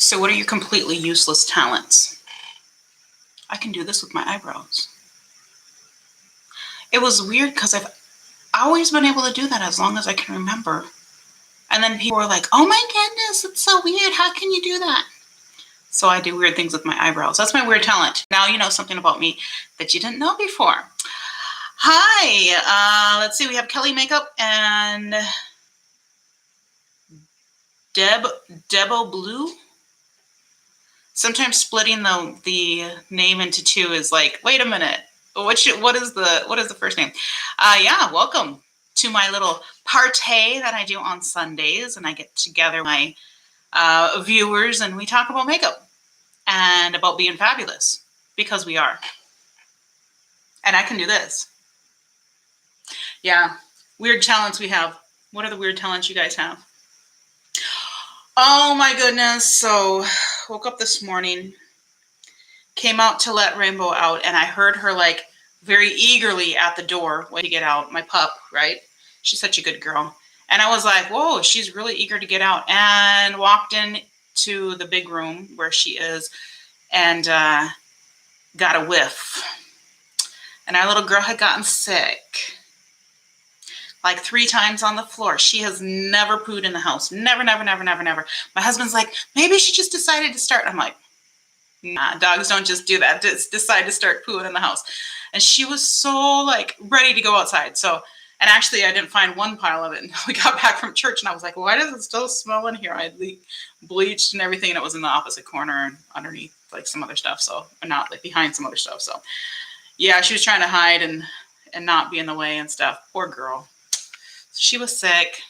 So what are your completely useless talents? I can do this with my eyebrows. It was weird because I've always been able to do that as long as I can remember. And then people were like, oh my goodness, it's so weird. How can you do that? So I do weird things with my eyebrows. That's my weird talent. Now you know something about me that you didn't know before. Hi. Let's see. We have Kelly Makeup and Debo Blue. Sometimes splitting the name into two is like, wait a minute. What is the first name? Yeah, welcome to my little party that I do on Sundays, and I get together my viewers and we talk about makeup and about being fabulous, because we are. And I can do this. Yeah, weird talents we have. What are the weird talents you guys have? Oh my goodness. So woke up this morning, came out to let Rainbow out, and I heard her like very eagerly at the door waiting to get out. My pup, right? She's such a good girl. And I was like, whoa, she's really eager to get out, and walked in to the big room where she is and got a whiff. And our little girl had gotten sick like 3 times on the floor. She has never pooed in the house. Never, never, never, never, never. My husband's like, maybe she just decided to start. I'm like, nah, dogs don't just do that. Just decide to start pooing in the house. And she was so like ready to go outside. So, and actually I didn't find one pile of it until we got back from church. And I was like, why does it still smell in here? I bleached and everything. And it was in the opposite corner and underneath like some other stuff. So, or not like behind some other stuff. So yeah, she was trying to hide and not be in the way and stuff. Poor girl. She was sick,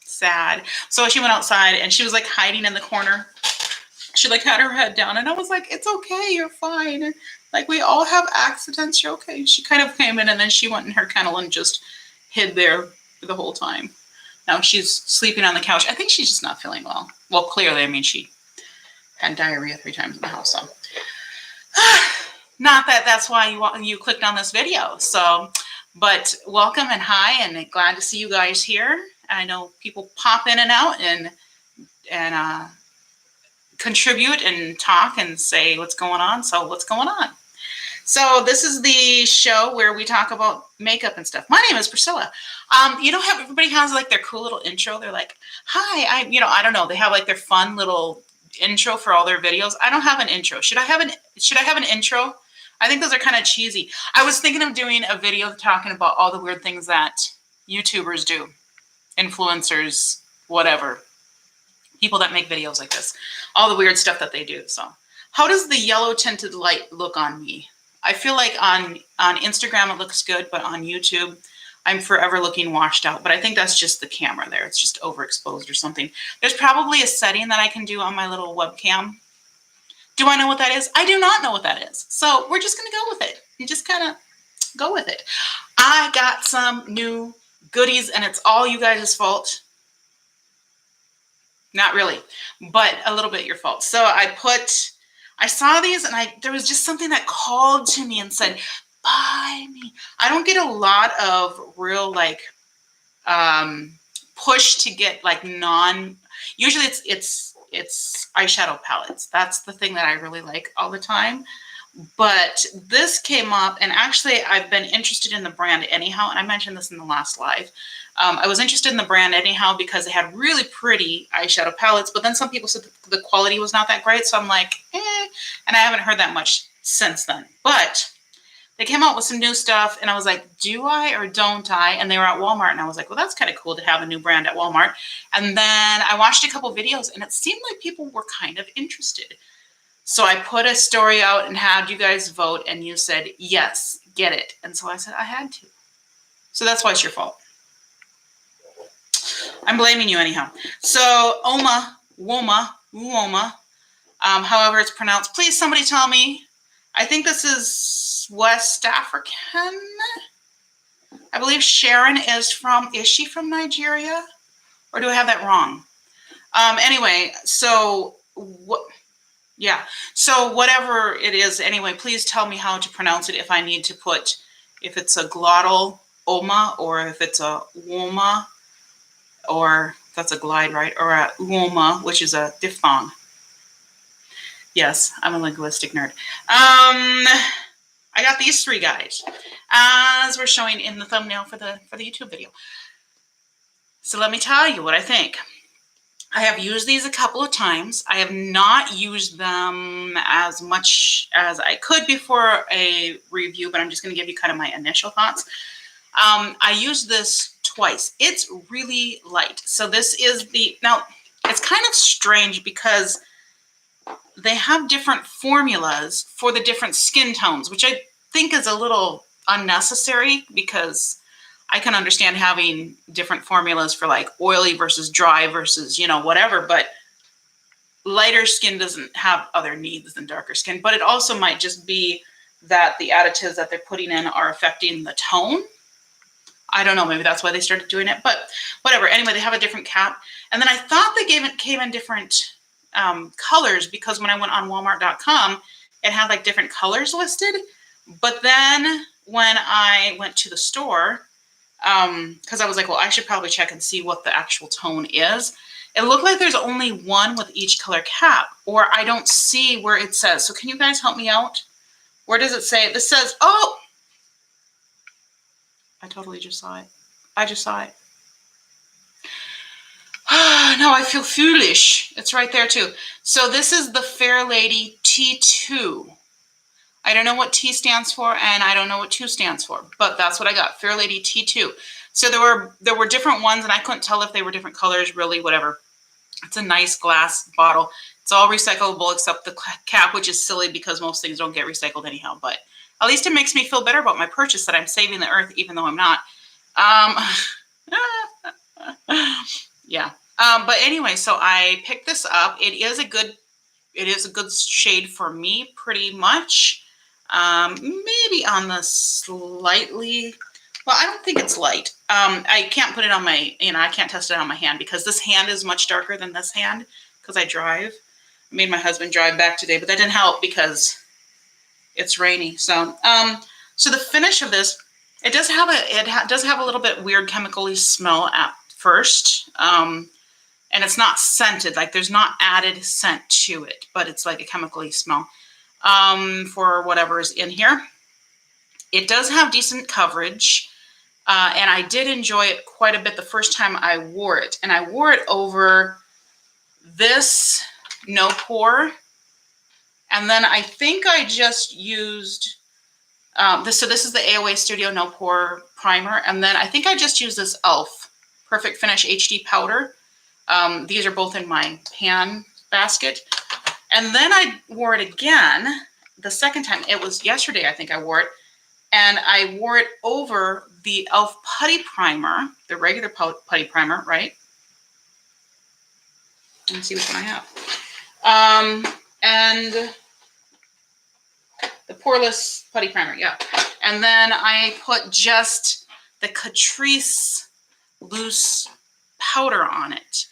sad. So she went outside and she was like hiding in the corner. She like had her head down and I was like, it's okay, you're fine. Like we all have accidents, you're okay. She kind of came in and then she went in her kennel and just hid there for the whole time. Now she's sleeping on the couch. I think she's just not feeling well. Well, clearly, I mean, she had diarrhea 3 times in the house. So not that that's why you clicked on this video. So, but welcome and hi, and glad to see you guys here. I know people pop in and out and contribute and talk and say what's going on. So what's going on? So this is the show where we talk about makeup and stuff. My name is Priscilla. You know how everybody has like their cool little intro? They're like, hi, I don't know. They have like their fun little intro for all their videos. I don't have an intro. Should I have an intro? I think those are kind of cheesy. I was thinking of doing a video talking about all the weird things that YouTubers do, influencers, whatever, people that make videos like this, all the weird stuff that they do. So how does the yellow tinted light look on me? I feel like on Instagram it looks good, but on YouTube I'm forever looking washed out. But I think that's just the camera there. It's just overexposed or something. There's probably a setting that I can do on my little webcam. Do I know what that is? I do not know what that is. So we're just going to go with it. You just kind of go with it. I got some new goodies and it's all you guys' fault. Not really, but a little bit your fault. So I saw these and there was just something that called to me and said, buy me. I don't get a lot of real like push to get like usually it's eyeshadow palettes. That's the thing that I really like all the time. But this came up, and actually I've been interested in the brand anyhow, and I mentioned this in the last live. I was interested in the brand anyhow because they had really pretty eyeshadow palettes, but then some people said the quality was not that great, so I'm like, and I haven't heard that much since then. But they came out with some new stuff, and I was like, do I or don't I? And they were at Walmart, and I was like, well, that's kind of cool to have a new brand at Walmart. And then I watched a couple videos, and it seemed like people were kind of interested. So I put a story out and had you guys vote, and you said, yes, get it. And so I said, I had to. So that's why it's your fault. I'm blaming you anyhow. So Uoma, however it's pronounced. Please, somebody tell me. I think this is West African. I believe Sharon is she from Nigeria? Or do I have that wrong? Anyway, so what? Yeah. So whatever it is, anyway, please tell me how to pronounce it if I need to put, if it's a glottal oma or if it's a Uoma, or that's a glide, right? Or a Uoma, which is a diphthong. Yes, I'm a linguistic nerd. I got these 3 guys, as we're showing in the thumbnail for the YouTube video. So let me tell you what I think. I have used these a couple of times. I have not used them as much as I could before a review, but I'm just going to give you kind of my initial thoughts. I used this twice. It's really light. So this is now it's kind of strange because they have different formulas for the different skin tones, which I think is a little unnecessary because I can understand having different formulas for like oily versus dry versus, whatever, but lighter skin doesn't have other needs than darker skin. But it also might just be that the additives that they're putting in are affecting the tone. I don't know, maybe that's why they started doing it, but whatever. Anyway, they have a different cap. And then I thought they came in different colors because when I went on Walmart.com, it had like different colors listed. But then when I went to the store, because I was like, well, I should probably check and see what the actual tone is. It looked like there's only one with each color cap, or I don't see where it says. So can you guys help me out? Where does it say? This says, oh, I totally just saw it. I just saw it. Now I feel foolish. It's right there too. So this is the Fair Lady T2. I don't know what T stands for, and I don't know what 2 stands for, but that's what I got, Fair Lady T2. So there were different ones, and I couldn't tell if they were different colors, really, whatever. It's a nice glass bottle. It's all recyclable except the cap, which is silly because most things don't get recycled anyhow, but at least it makes me feel better about my purchase that I'm saving the earth, even though I'm not. Yeah. But anyway, so I picked this up. It is a good shade for me, pretty much. Maybe on the slightly, well, I don't think it's light. I can't put it on my, I can't test it on my hand because this hand is much darker than this hand because I drive. I made my husband drive back today, but that didn't help because it's rainy. So, so the finish of this, it does have a little bit weird chemically smell at first. And it's not scented, like there's not added scent to it, but it's like a chemically smell for whatever is in here. It does have decent coverage, and I did enjoy it quite a bit the first time I wore it. And I wore it over this No Pore, and then I think I just used this. So this is the AOA Studio No Pore Primer, and then I think I just used this e.l.f. Perfect Finish HD Powder. These are both in my pan basket. And then I wore it again the second time. It was yesterday, I think I wore it. And I wore it over the e.l.f. Putty Primer, the regular Putty Primer, right? Let me see which one I have. And the Poreless Putty Primer, yeah. And then I put just the Catrice Loose Powder on it.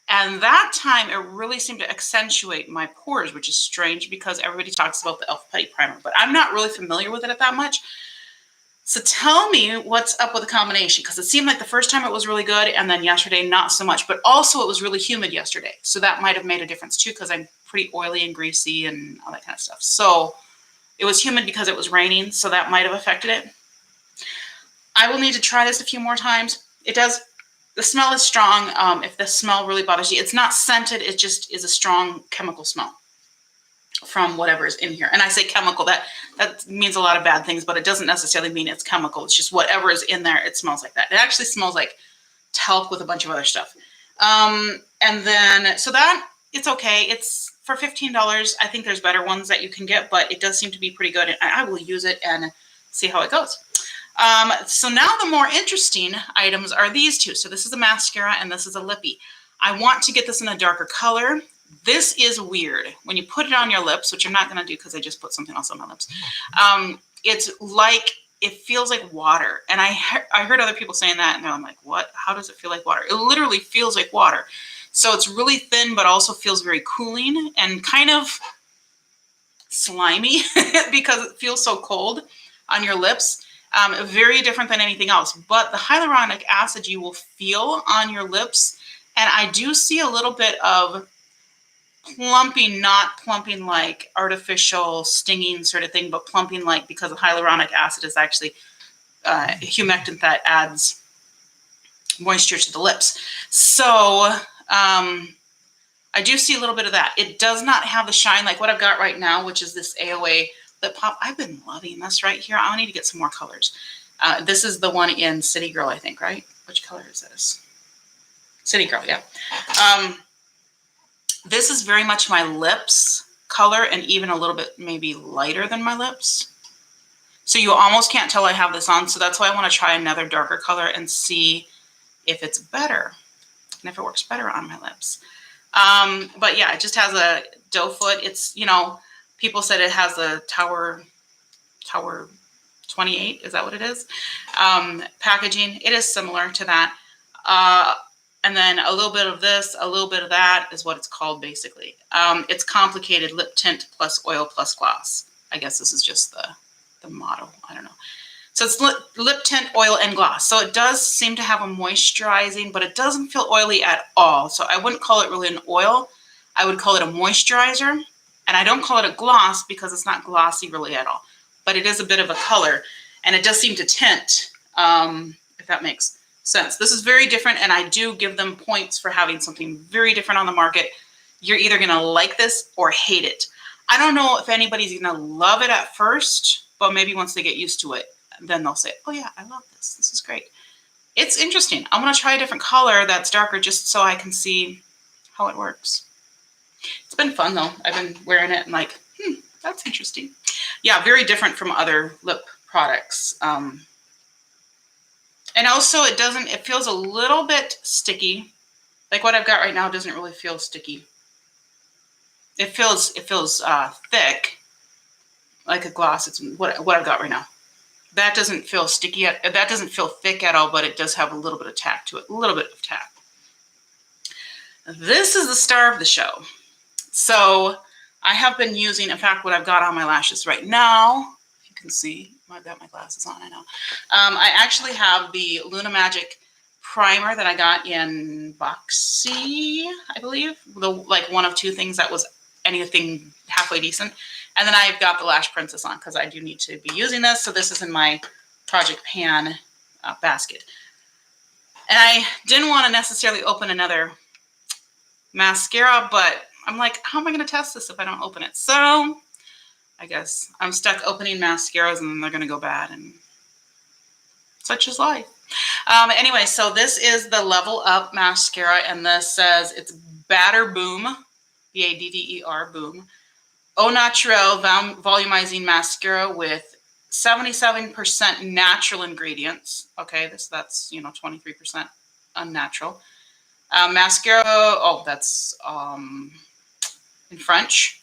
And that time, it really seemed to accentuate my pores, which is strange because everybody talks about the e.l.f. Putty Primer, but I'm not really familiar with it that much. So tell me what's up with the combination, because it seemed like the first time it was really good, and then yesterday not so much. But also it was really humid yesterday, so that might have made a difference too, because I'm pretty oily and greasy and all that kind of stuff. So it was humid because it was raining, so that might have affected it. I will need to try this a few more times. It does. The smell is strong. If the smell really bothers you, it's not scented. It just is a strong chemical smell from whatever is in here. And I say chemical, that means a lot of bad things, but it doesn't necessarily mean it's chemical. It's just whatever is in there, it smells like that. It actually smells like talc with a bunch of other stuff. And then, so that, it's okay. It's for $15. I think there's better ones that you can get, but it does seem to be pretty good. And I will use it and see how it goes. So now the more interesting items are these two. So this is a mascara and this is a lippy. I want to get this in a darker color. This is weird. When you put it on your lips, which I'm not going to do because I just put something else on my lips. It's like, it feels like water. And I heard other people saying that and they're like, what? How does it feel like water? It literally feels like water. So it's really thin, but also feels very cooling and kind of slimy because it feels so cold on your lips. Very different than anything else, but the hyaluronic acid you will feel on your lips, and I do see a little bit of plumping, not plumping like artificial stinging sort of thing, but plumping like because of hyaluronic acid is actually humectant that adds moisture to the lips. So I do see a little bit of that. It does not have the shine like what I've got right now, which is this AOA Lip Pop. I've been loving this right here. I'll need to get some more colors. This is the one in City Girl, I think, right? Which color is this? City Girl, yeah. This is very much my lips color and even a little bit maybe lighter than my lips. So you almost can't tell I have this on. So that's why I want to try another darker color and see if it's better and if it works better on my lips. But yeah, it just has a doe foot. It's, you know, people said it has a Tower 28. Is that what it is? Packaging. It is similar to that. And then a little bit of this, a little bit of that is what it's called basically. It's complicated lip tint plus oil plus gloss. I guess this is just the motto. I don't know. So it's lip tint, oil, and gloss. So it does seem to have a moisturizing, but it doesn't feel oily at all. So I wouldn't call it really an oil. I would call it a moisturizer. And I don't call it a gloss because it's not glossy really at all. But it is a bit of a color. And it does seem to tint, if that makes sense. This is very different, and I do give them points for having something very different on the market. You're either going to like this or hate it. I don't know if anybody's going to love it at first, but maybe once they get used to it, then they'll say, oh yeah, I love this. This is great. It's interesting. I'm going to try a different color that's darker just so I can see how it works. It's been fun though. I've been wearing it and like, that's interesting. Yeah, very different from other lip products. And also it feels a little bit sticky. Like what I've got right now doesn't really feel sticky. It feels thick, like a gloss. It's what I've got right now. That doesn't feel sticky. That doesn't feel thick at all, but it does have a little bit of tack to it. A little bit of tack. This is the star of the show. So I have been using, in fact, what I've got on my lashes right now. If you can see, I've got my glasses on, I know. I actually have the Luna Magic primer that I got in Boxy, I believe. Like one of two things that was anything halfway decent. And then I've got the Lash Princess on because I do need to be using this. So this is in my Project Pan basket. And I didn't want to necessarily open another mascara, but I'm like, how am I going to test this if I don't open it? So I guess I'm stuck opening mascaras and then they're going to go bad, and such is life. Anyway, so this is the Level Up mascara, and this says it's Batter Boom, B-A-D-D-E-R, Boom. Au Naturel volumizing mascara with 77% natural ingredients. Okay, that's 23% unnatural. Mascara. Oh, that's in French.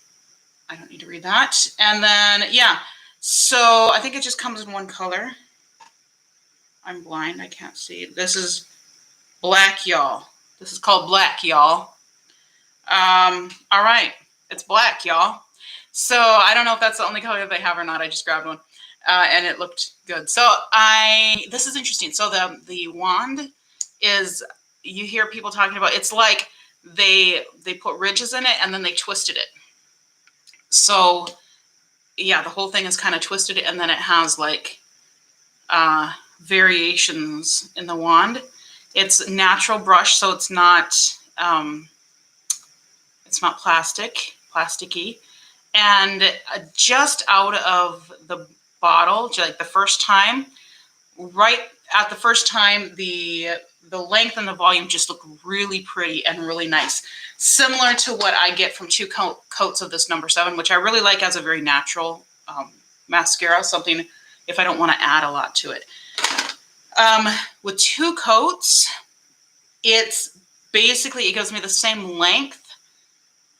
I don't need to read that. And then yeah, so I think it just comes in one color. I'm blind. I can't see. This is black, y'all. This is called black, y'all. All right, it's black, y'all. So I don't know if that's the only color they have or not. I just grabbed one, and it looked good. So this is interesting. So the wand is, you hear people talking about, it's like they put ridges in it and then they twisted it. So yeah, the whole thing is kind of twisted, and then it has like variations in the wand. It's natural brush, so it's not plasticky. And just out of the bottle, like the first time, right at the first time, the length and the volume just look really pretty and really nice. Similar to what I get from 2 coats of this number 7, which I really like as a very natural mascara, something if I don't want to add a lot to it. With 2 coats, it's basically, it gives me the same length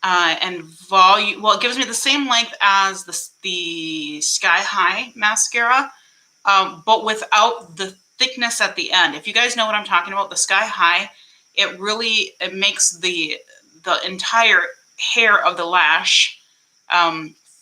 and volume. Well, it gives me the same length as the Sky High mascara, but without the thickness at the end. If you guys know what I'm talking about, the Sky High, it makes the entire hair of the lash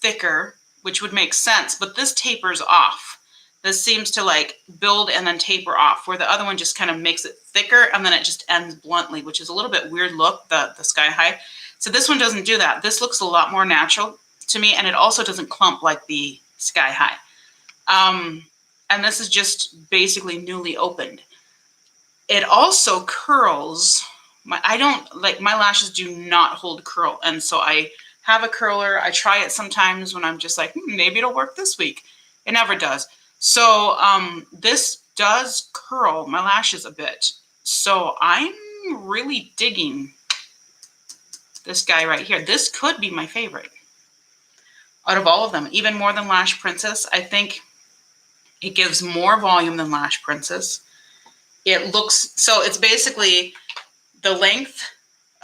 thicker, which would make sense, but this tapers off. This seems to like build and then taper off, where the other one just kind of makes it thicker and then it just ends bluntly, which is a little bit weird look, the Sky High. So this one doesn't do that. This looks a lot more natural to me, and it also doesn't clump like the Sky High. And this is just basically newly opened. It also curls. My lashes do not hold curl, and so I have a curler. I try it sometimes when I'm just like, maybe it'll work this week. It never does. So this does curl my lashes a bit. So I'm really digging this guy right here. This could be my favorite out of all of them, even more than Lash Princess. I think it gives more volume than Lash Princess. It looks, so it's basically the length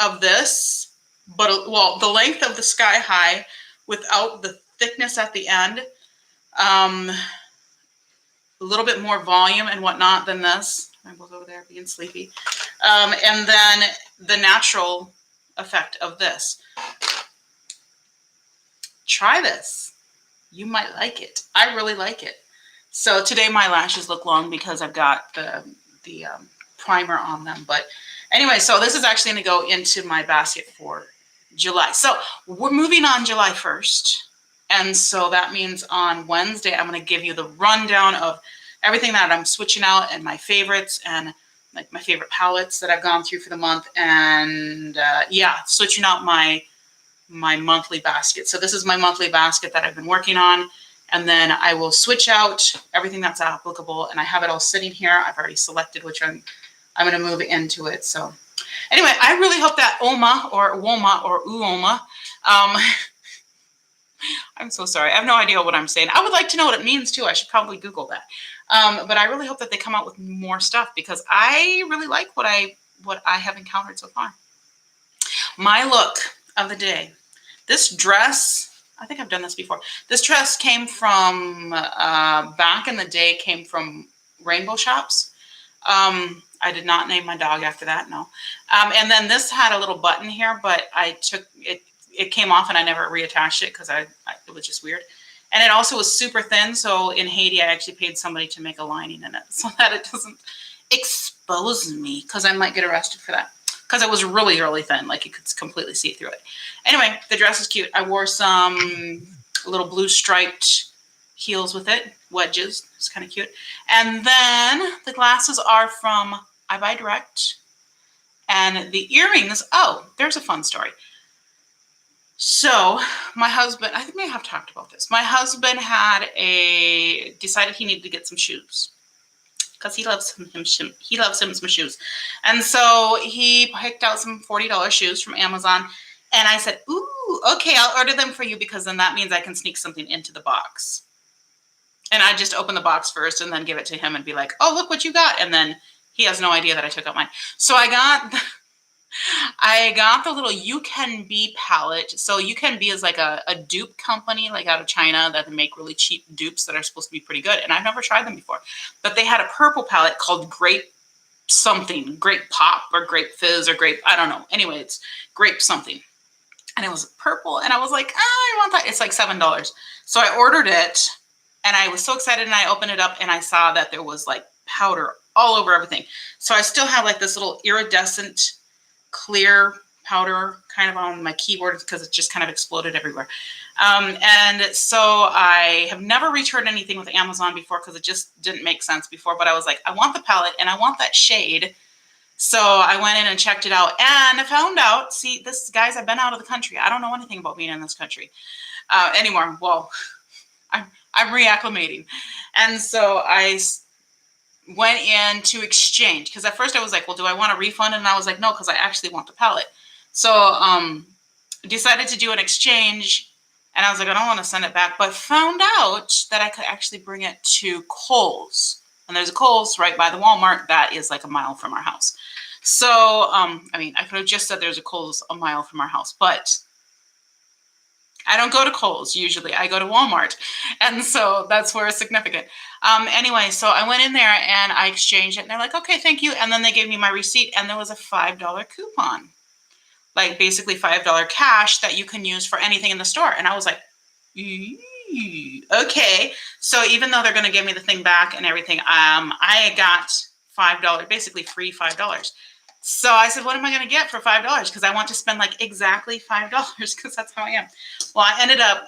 of this, but, well, the length of the Sky High without the thickness at the end. A little bit more volume and whatnot than this. Rainbow's over there being sleepy. And then the natural effect of this. Try this. You might like it. I really like it. So today my lashes look long because I've got the primer on them. But anyway, so this is actually going to go into my basket for July. So we're moving on July 1st. And so that means on Wednesday, I'm going to give you the rundown of everything that I'm switching out and my favorites and like my favorite palettes that I've gone through for the month. And yeah, switching out my monthly basket. So this is my monthly basket that I've been working on. And then I will switch out everything that's applicable. And I have it all sitting here. I've already selected which I'm going to move into it. So anyway, I really hope that Uoma or Uoma, I'm so sorry. I have no idea what I'm saying. I would like to know what it means too. I should probably Google that. But I really hope that they come out with more stuff because I really like what I have encountered so far. My look of the day. This dress, I think I've done this before. This dress came from, back in the day, came from Rainbow Shops. I did not name my dog after that, no. And then this had a little button here, but I took it. It came off and I never reattached it because it was just weird. And it also was super thin. So in Haiti, I actually paid somebody to make a lining in it so that it doesn't expose me because I might get arrested for that. Because it was really, really thin. Like you could completely see through it. Anyway, the dress is cute. I wore some little blue striped heels with it. Wedges. It's kind of cute. And then the glasses are from I Buy Direct. And the earrings, oh, there's a fun story. So my husband, I think I have talked about this. My husband decided he needed to get some shoes because he loves him some shoes. And so he picked out some $40 shoes from Amazon. And I said, ooh, okay, I'll order them for you because then that means I can sneak something into the box. And I just open the box first and then give it to him and be like, oh, look what you got. And then he has no idea that I took out mine. So I got the little You Can Be palette. So You Can Be is like a dupe company like out of China that make really cheap dupes that are supposed to be pretty good. And I've never tried them before. But they had a purple palette called Grape something, Grape Pop or Grape Fizz or Grape, I don't know. Anyway, it's Grape something. And it was purple. And I was like, I want that. It's like $7. So I ordered it and I was so excited and I opened it up and I saw that there was like powder all over everything. So I still have like this little iridescent clear powder kind of on my keyboard because it just kind of exploded everywhere. And so I have never returned anything with Amazon before because it just didn't make sense before. But I was like, I want the palette and I want that shade. So I went in and checked it out and I found out, see, guys, I've been out of the country. I don't know anything about being in this country anymore. Well, I'm reacclimating. And so I went in to exchange because at first I was like, well, do I want a refund? And I was like, no, because I actually want the palette. So decided to do an exchange and I was like, I don't want to send it back, but found out that I could actually bring it to Kohl's. And there's a Kohl's right by the Walmart that is like a mile from our house. So, I mean, I could have just said there's a Kohl's a mile from our house, but I don't go to Kohl's usually. I go to Walmart. And so that's where it's significant. Anyway, so I went in there and I exchanged it. And they're like, okay, thank you. And then they gave me my receipt. And there was a $5 coupon. Like basically $5 cash that you can use for anything in the store. And I was like, okay. So even though they're going to give me the thing back and everything, I got $5, basically free $5. So I said, what am I going to get for $5? Because I want to spend like exactly $5 because that's how I am. Well, I ended up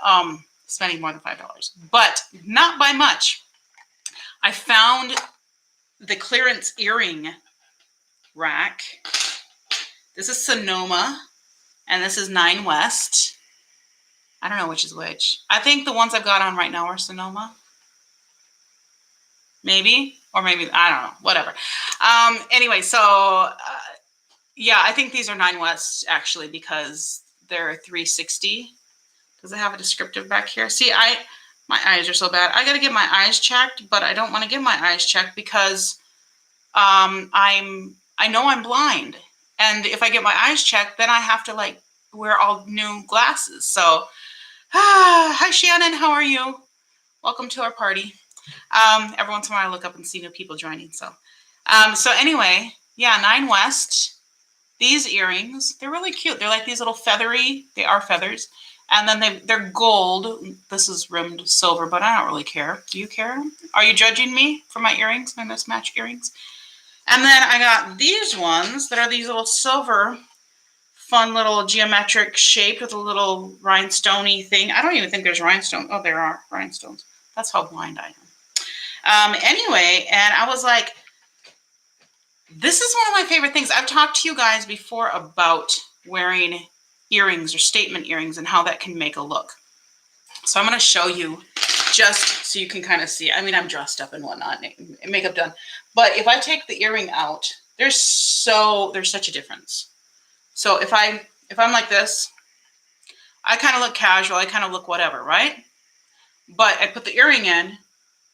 spending more than $5, but not by much. I found the clearance earring rack. This is Sonoma, and this is 9 West. I don't know which is which. I think the ones I've got on right now are Sonoma. Maybe, or maybe, I don't know, whatever. Anyway, so yeah, I think these are 9 West actually because they're 360. Does it have a descriptive back here? See, my eyes are so bad. I got to get my eyes checked, but I don't want to get my eyes checked because I know I'm blind. And if I get my eyes checked, then I have to like wear all new glasses. So, hi Shannon, how are you? Welcome to our party. Every once in a while I look up and see new people joining. So anyway, yeah, 9 West. These earrings, they're really cute. They're like these little feathery, they are feathers. And then they're gold. This is rimmed silver, but I don't really care. Do you care? Are you judging me for my earrings, my mismatched earrings? And then I got these ones that are these little silver, fun little geometric shaped with a little rhinestone-y thing. I don't even think there's rhinestone. Oh, there are rhinestones. That's how blind I am. Anyway, and I was like, this is one of my favorite things. I've talked to you guys before about wearing earrings or statement earrings and how that can make a look. So I'm going to show you just so you can kind of see. I mean, I'm dressed up and whatnot, makeup done. But if I take the earring out, there's such a difference. So if I'm like this, I kind of look casual. I kind of look whatever, right? But I put the earring in,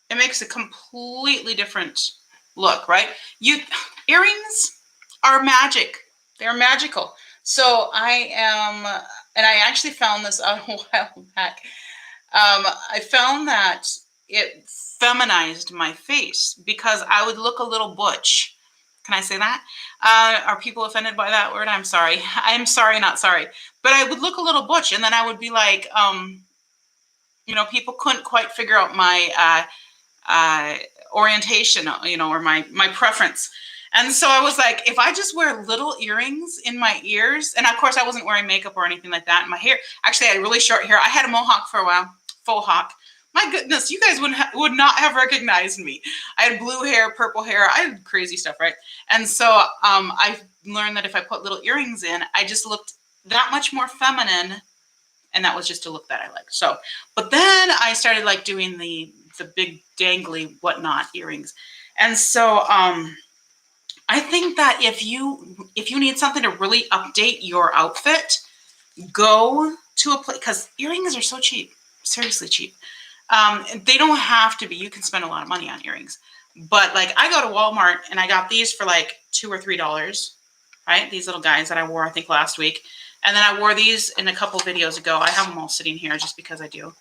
it makes a completely different look, right? Earrings are magic. They're magical. So and I actually found this out a while back. I found that it feminized my face because I would look a little butch. Can I say that? Are people offended by that word? I'm sorry. I'm sorry, not sorry. But I would look a little butch, and then I would be like, people couldn't quite figure out my orientation, or my preference. And so I was like, if I just wear little earrings in my ears, and of course I wasn't wearing makeup or anything like that. My hair, actually I had really short hair. I had a mohawk for a while, faux hawk. My goodness, you guys would not have recognized me. I had blue hair, purple hair. I had crazy stuff, right? And so I learned that if I put little earrings in, I just looked that much more feminine. And that was just a look that I liked. So, but then I started like doing the big dangly whatnot earrings. And so I think that if you need something to really update your outfit, go to a place, because earrings are so cheap, seriously cheap. They don't have to be. You can spend a lot of money on earrings. But like I go to Walmart and I got these for like $2 or $3, right? These little guys that I wore, I think last week. And then I wore these in a couple videos ago. I have them all sitting here just because I do.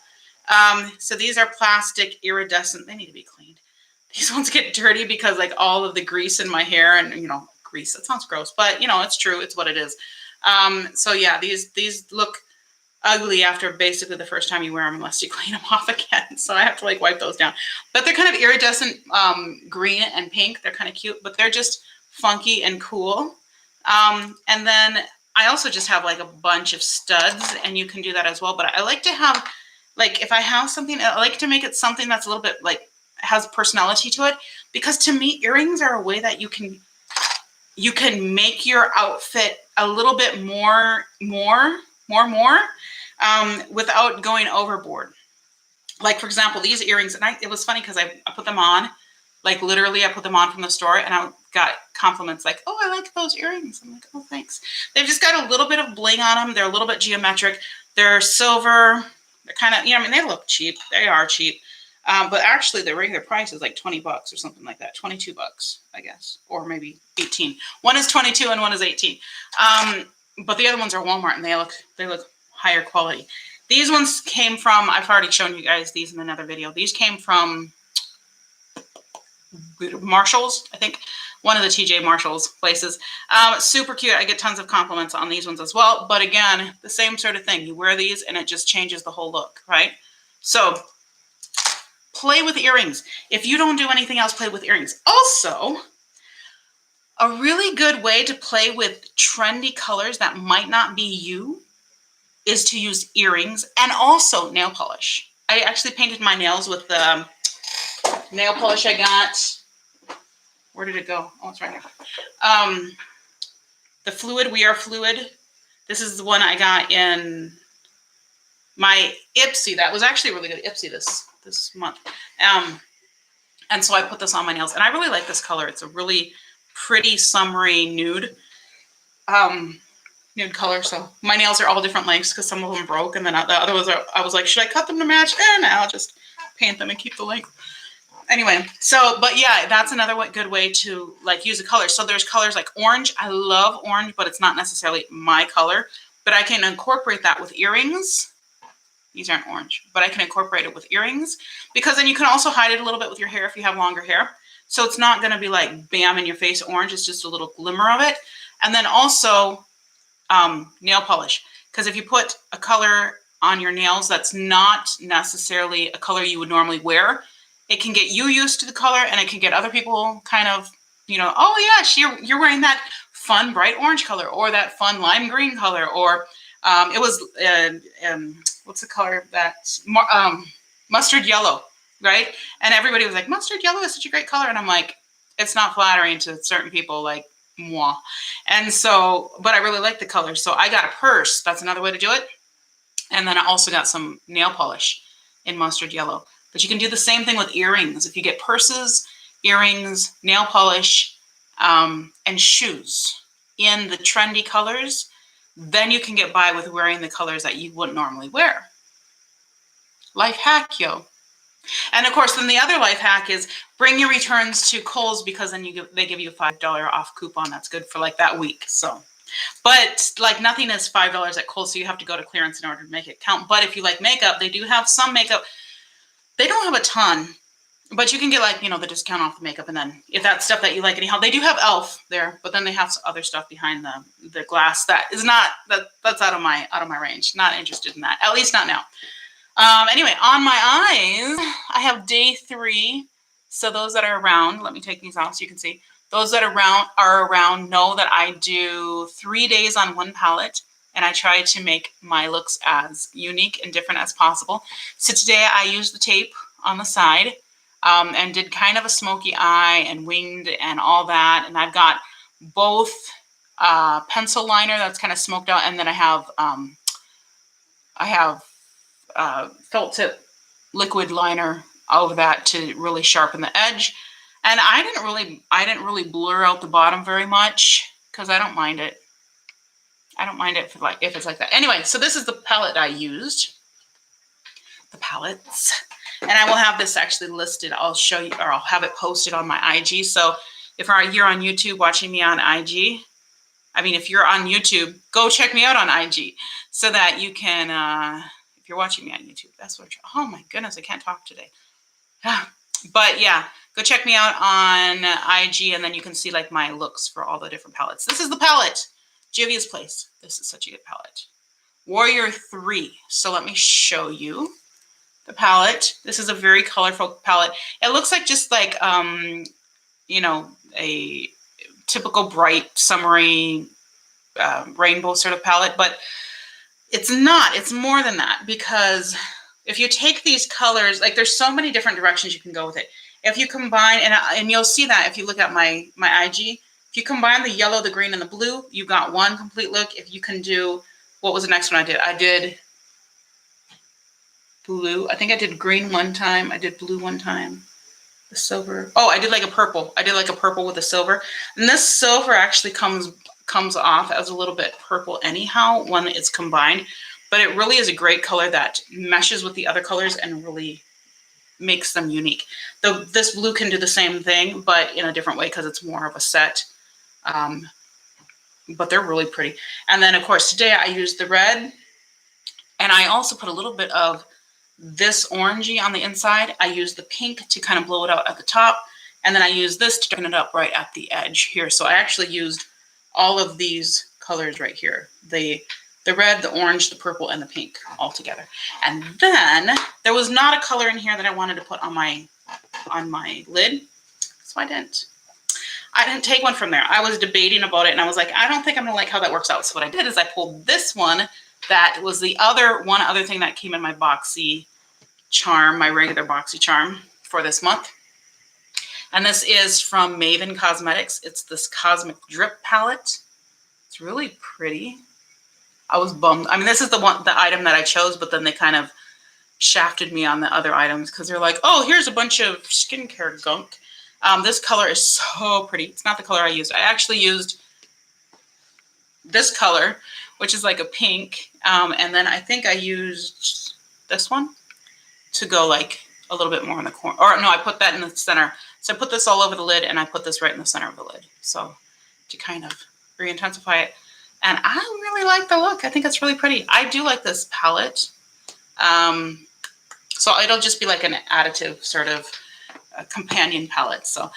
So these are plastic iridescent. They need to be cleaned. These ones get dirty because like all of the grease in my hair and, grease, that sounds gross, but it's true. It's what it is. So yeah, these look ugly after basically the first time you wear them unless you clean them off again. So I have to like wipe those down, but they're kind of iridescent green and pink. They're kind of cute, but they're just funky and cool. And then I also just have like a bunch of studs, and you can do that as well. But I like to have, like, if I have something, I like to make it something that's a little bit like has personality to it, because to me, earrings are a way that you can make your outfit a little bit more without going overboard. Like, for example, these earrings, and it was funny because I put them on, like literally I put them on from the store, and I got compliments like, oh, I like those earrings. I'm like, oh, thanks. They've just got a little bit of bling on them. They're a little bit geometric. They're silver. They're kind of, they look cheap. They are cheap. But actually the regular price is like $20 or something like that. $22, I guess, or maybe 18. One is 22 and one is 18. But the other ones are Walmart, and they look higher quality. These ones came from, I've already shown you guys these in another video. These came from Marshalls, I think, one of the TJ Marshalls places. Super cute. I get tons of compliments on these ones as well. But again, the same sort of thing. You wear these and it just changes the whole look, right? So play with earrings. If you don't do anything else, play with earrings. Also, A really good way to play with trendy colors that might not be you is to use earrings and also nail polish. I actually painted my nails with the nail polish I got. Where did it go? Oh, it's right here. The Fluid, We Are Fluid. This is the one I got in my Ipsy. That was actually a really good Ipsy this month. And so I put this on my nails, and I really like this color. It's a really pretty summery nude. Nude color. So my nails are all different lengths because some of them broke, and then the other ones I was like, should I cut them to match? No, I'll just paint them and keep the length. Anyway, so, but yeah, that's another good way to like use a color. So there's colors like orange. I love orange, but it's not necessarily my color, but I can incorporate that with earrings. These aren't orange, but I can incorporate it with earrings because then you can also hide it a little bit with your hair if you have longer hair. So it's not going to be like bam in your face orange. It's just a little glimmer of it. And then also nail polish, because if you put a color on your nails that's not necessarily a color you would normally wear, it can get you used to the color, and it can get other people kind of, you know, oh yeah, you're wearing that fun bright orange color or that fun lime green color, or it was what's the color that's mustard yellow, right? And everybody was like, mustard yellow is such a great color, and I'm like, it's not flattering to certain people like moi. And so, but I really like the color, so I got a purse. That's another way to do it. And then I also got some nail polish in mustard yellow. But you can do the same thing with earrings. If you get purses, earrings, nail polish, and shoes in the trendy colors, then you can get by with wearing the colors that you wouldn't normally wear. Life hack, yo. And of course, then the other life hack is bring your returns to Kohl's, because then they give you a $5 off coupon. That's good for like that week. So, but like nothing is $5 at Kohl's, so you have to go to clearance in order to make it count. But if you like makeup, they do have some makeup. They don't have a ton, but you can get like, you know, the discount off the makeup. And then if that's stuff that you like anyhow, they do have e.l.f. there, but then they have some other stuff behind the glass that is not, that's out of my range. Not interested in that, at least not now. Anyway, on my eyes, I have day 3. So those that are around, let me take these off so you can see. Those that are around know that I do 3 days on one palette, and I try to make my looks as unique and different as possible. So today I used the tape on the side and did kind of a smoky eye and winged and all that. And I've got both pencil liner that's kind of smoked out, and then I have felt tip liquid liner over that to really sharpen the edge. And I didn't really blur out the bottom very much because I don't mind it. I don't mind it if it's like that. Anyway, so this is the palette I used. The palettes. And I will have this actually listed. I'll show you, or I'll have it posted on my IG. So if you're on YouTube watching me on IG, if you're on YouTube, go check me out on IG so that you can, if you're watching me on YouTube, that's what oh my goodness, I can't talk today. But yeah, go check me out on IG, and then you can see like my looks for all the different palettes. This is the palette. Jivia's Place. This is such a good palette. Warrior 3. So let me show you the palette. This is a very colorful palette. It looks like just like, you know, a typical bright, summery, rainbow sort of palette, but it's not. It's more than that, because if you take these colors, like there's so many different directions you can go with it. If you combine, and you'll see that if you look at my IG, if you combine the yellow, the green, and the blue, you've got one complete look. If you can do, what was the next one I did? I did blue. I think I did green one time. I did blue one time. The silver. Oh, I did like a purple. I did like a purple with a silver. And this silver actually comes off as a little bit purple anyhow when it's combined. But it really is a great color that meshes with the other colors and really makes them unique. This blue can do the same thing, but in a different way because it's more of a set. But they're really pretty. And then, of course, today I used the red. And I also put a little bit of this orangey on the inside. I used the pink to kind of blow it out at the top. And then I used this to turn it up right at the edge here. So I actually used all of these colors right here. The red, the orange, the purple, and the pink all together. And then there was not a color in here that I wanted to put on my lid. So I didn't. I didn't take one from there. I was debating about it, and I was like, I don't think I'm gonna like how that works out. So what I did is I pulled this one. That was the one other thing that came in my boxy charm, my regular boxy charm for this month. And this is from Maven Cosmetics. It's this Cosmic Drip palette. It's really pretty. I was bummed. I mean, this is the item that I chose, but then they kind of shafted me on the other items because they're like, oh, here's a bunch of skincare gunk. This color is so pretty. It's not the color I used. I actually used this color, which is like a pink. And then I think I used this one to go like a little bit more in the corner. Or no, I put that in the center. So I put this all over the lid, and I put this right in the center of the lid. So to kind of re-intensify it. And I really like the look. I think it's really pretty. I do like this palette. So it'll just be like an additive sort of companion palette. So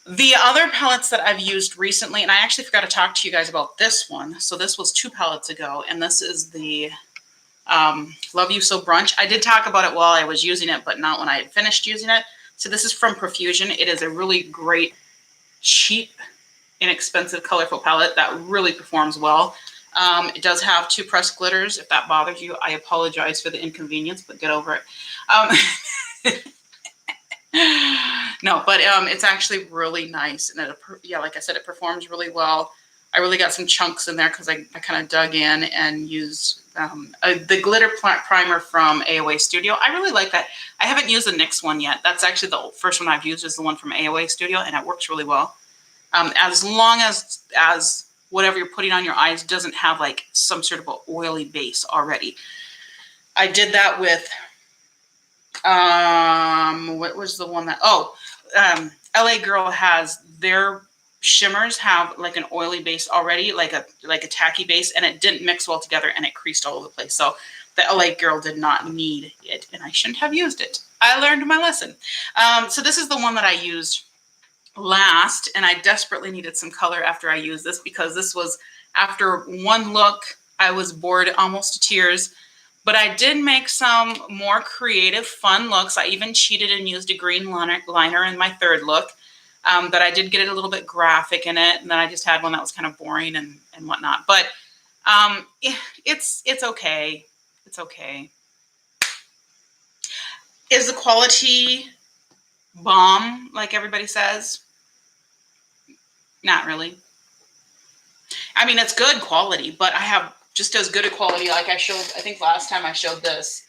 the other palettes that I've used recently, and I actually forgot to talk to you guys about this one. So this was 2 palettes ago, and this is the Love You So Brunch. I did talk about it while I was using it, but not when I had finished using it. So this is from Profusion. It is a really great, cheap, inexpensive, colorful palette that really performs well. It does have 2 pressed glitters. If that bothers you, I apologize for the inconvenience, but get over it. No, but it's actually really nice. And yeah, like I said, it performs really well. I really got some chunks in there because I kind of dug in and used the glitter primer from AOA Studio. I really like that. I haven't used the NYX one yet. That's actually the first one I've used is the one from AOA Studio, and it works really well. As long as whatever you're putting on your eyes doesn't have like some sort of an oily base already. I did that with, what was the one that, LA Girl has their shimmers have like an oily base already, like a tacky base, and it didn't mix well together and it creased all over the place. So the LA Girl did not need it, and I shouldn't have used it. I learned my lesson. So this is the one that I used last, and I desperately needed some color after I used this because this was after one look, I was bored almost to tears. But I did make some more creative, fun looks. I even cheated and used a green liner in my third look. That I did get it a little bit graphic in it, and then I just had one that was kind of boring and whatnot. But it's okay. It's okay. Is the quality bomb like everybody says? Not really. I mean, it's good quality, but I have just as good a quality like I showed, I think last time I showed this.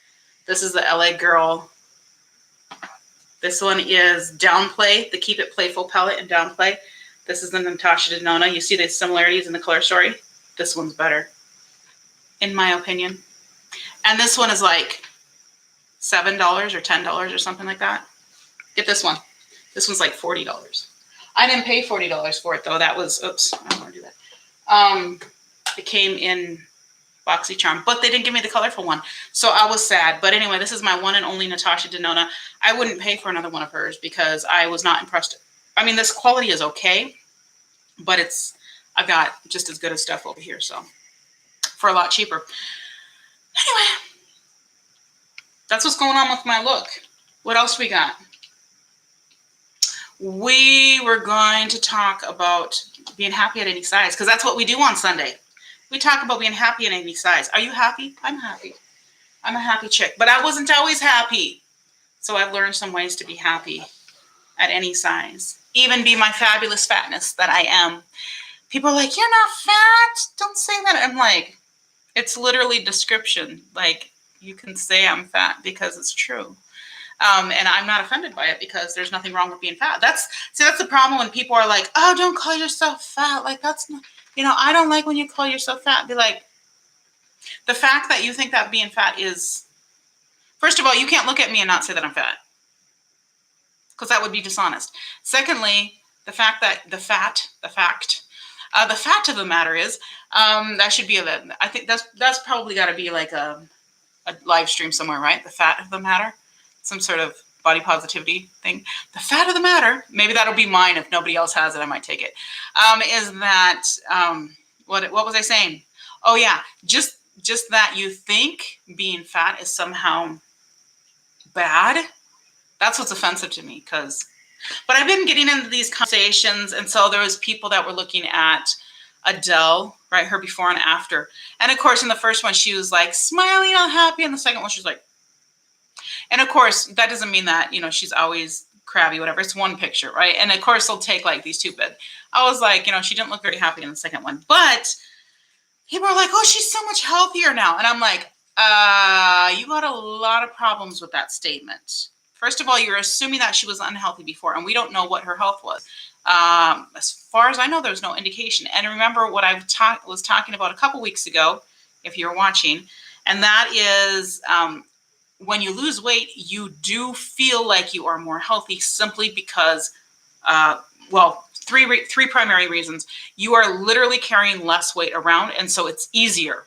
This is the LA Girl. This one is Downplay, the Keep It Playful palette in Downplay. This is the Natasha Denona. You see the similarities in the color story? This one's better, in my opinion. And this one is like $7 or $10 or something like that. Get this one. This one's like $40. I didn't pay $40 for it, though. That was, oops, I don't want to do that. It came in BoxyCharm, but they didn't give me the colorful one. So I was sad. But anyway, this is my one and only Natasha Denona. I wouldn't pay for another one of hers because I was not impressed. I mean, this quality is okay, but I've got just as good as stuff over here. So for a lot cheaper. Anyway, that's what's going on with my look. What else we got? We were going to talk about being happy at any size because that's what we do on Sunday. We talk about being happy at any size. Are you happy? I'm happy. I'm a happy chick, but I wasn't always happy. So I've learned some ways to be happy at any size. Even be my fabulous fatness that I am. People are like, you're not fat. Don't say that. I'm like, it's literally description. Like, you can say I'm fat because it's true. And I'm not offended by it because there's nothing wrong with being fat. That's the problem when people are like, oh, don't call yourself fat. Like, that's not, I don't like when you call yourself fat. Be like, the fact that you think that being fat is, first of all, you can't look at me and not say that I'm fat. Because that would be dishonest. Secondly, the fact of the matter is, that should be I think that's probably got to be like a live stream somewhere, right? The fat of the matter. Some sort of body positivity thing. The fat of the matter, maybe that'll be mine if nobody else has it, I might take it. Is that, what was I saying? Oh yeah, just that you think being fat is somehow bad. That's what's offensive to me because But I've been getting into these conversations, and so there was people that were looking at Adele, right, her before and after. And of course, in the first one, she was like smiling, all happy, and the second one, she was like, and of course, that doesn't mean that, you know, she's always crabby, whatever. It's one picture, right? And of course, they'll take like these two, but I was like, you know, she didn't look very happy in the second one. But people are like, oh, she's so much healthier now. And I'm like, you got a lot of problems with that statement. First of all, you're assuming that she was unhealthy before, and we don't know what her health was. As far as I know, there's no indication. And remember what I was talking about a couple weeks ago, if you're watching, and that is when you lose weight, you do feel like you are more healthy simply because, three primary reasons. You are literally carrying less weight around, and so it's easier.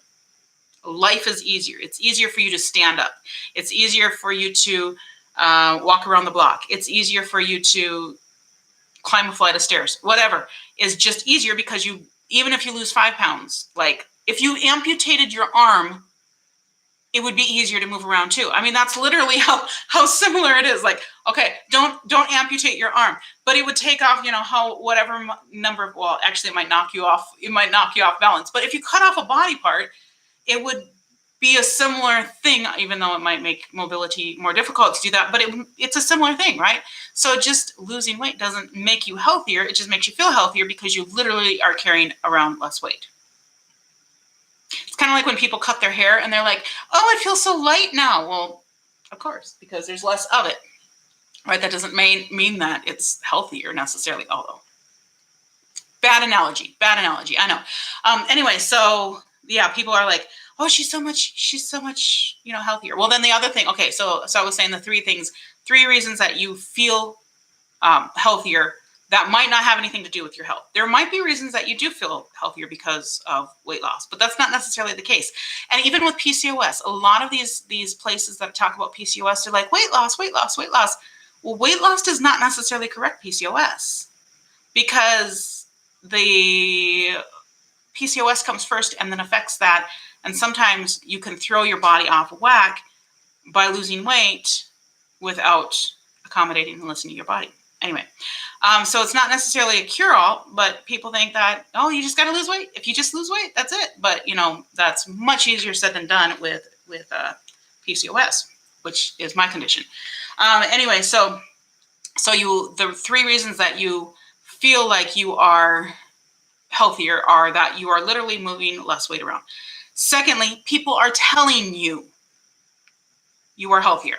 Life is easier. It's easier for you to stand up. It's easier for you to walk around the block. It's easier for you to climb a flight of stairs. Whatever is just easier because you, even if you lose 5 pounds, like if you amputated your arm, it would be easier to move around too. I mean, that's literally how similar it is. Like, okay, don't amputate your arm, but it would take off, you know, whatever number of, well, actually it might knock you off. It might knock you off balance. But if you cut off a body part, it would be a similar thing, even though it might make mobility more difficult to do that. But it's a similar thing, right? So just losing weight doesn't make you healthier. It just makes you feel healthier because you literally are carrying around less weight. It's kind of like when people cut their hair and they're like, oh, it feels so light now. Well, of course, because there's less of it, right? That doesn't mean that it's healthier necessarily, although. Bad analogy, I know. Anyway, so yeah, people are like, oh, she's so much, you know, healthier. Well, then the other thing, okay, so I was saying the three reasons that you feel healthier that might not have anything to do with your health. There might be reasons that you do feel healthier because of weight loss, but that's not necessarily the case. And even with PCOS, a lot of these places that talk about PCOS are like, weight loss, weight loss, weight loss. Well, weight loss does not necessarily correct PCOS because the PCOS comes first and then affects that. And sometimes you can throw your body off of whack by losing weight without accommodating and listening to your body. Anyway, so it's not necessarily a cure-all, but people think that, oh, you just got to lose weight. If you just lose weight, that's it. But, you know, that's much easier said than done with PCOS, which is my condition. Anyway, so the three reasons that you feel like you are healthier are that you are literally moving less weight around. Secondly, people are telling you you are healthier.